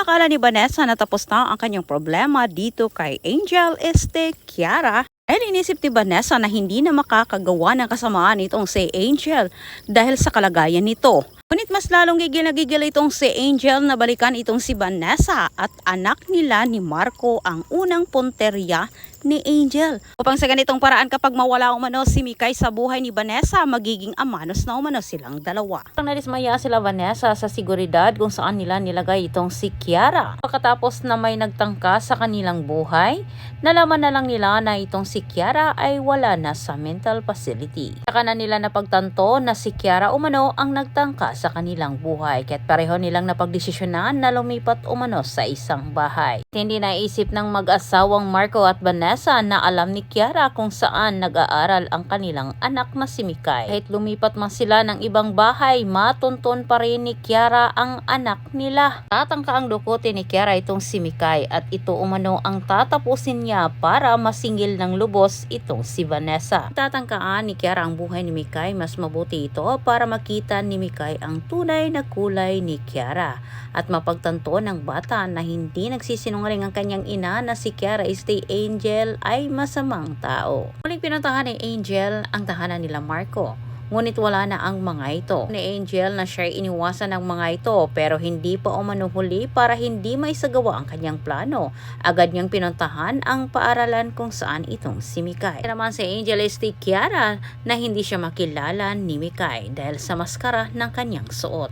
akala ni Vanessa na tapos na ang kanyang problema dito kay Angel Kiara, ay inisip ni Vanessa na hindi na makakagawa ng kasamaan itong si Angel dahil sa kalagayan nito. Ngunit mas lalong gigil na gigil itong si Angel na balikan itong si Vanessa at anak nila ni Marco ang unang punterya ni Angel. Upang sa ganitong paraan kapag mawala umano si Mikay sa buhay ni Vanessa, magiging amanos na umano silang dalawa. Ang nadismaya sila Vanessa sa seguridad kung saan nila nilagay itong si Kiara. Pagkatapos na may nagtangka sa kanilang buhay, nalaman na lang nila na itong si Kiara ay wala na sa mental facility. Saka na nila napagtanto na si Kiara umano ang nagtangka sa kanilang buhay, kaya't pareho nilang napagdesisyonan na lumipat umano sa isang bahay. Hindi naisip ng mag-asawang Marco at Vanessa na alam ni Kiara kung saan nag-aaral ang kanilang anak na si Mikay. Kahit lumipat man sila ng ibang bahay, matuntun pa rin ni Kiara ang anak nila. Tatangka ang dukutin ni Kiara itong si Mikay at ito umano ang tatapusin niya para masingil ng lubos itong si Vanessa. Tatangkaan ni Kiara ang buhay ni Mikay, mas mabuti ito para makita ni Mikay ang tunay na kulay ni Kiara at mapagtanto ng bata na hindi nagsisinungaling ang kanyang ina na si Kiara Angel ay masamang tao. Muling pinuntahan ni Angel ang tahanan nila Marco. Ngunit wala na ang mga ito. Ni Angel na siya iniwasan ng mga ito pero hindi pa umanuhuli para hindi maisagawa ang kanyang plano. Agad niyang pinuntahan ang paaralan kung saan itong si Mikay. Naman si Angel Kiara na hindi siya makilala ni Mikay dahil sa maskara ng kanyang suot.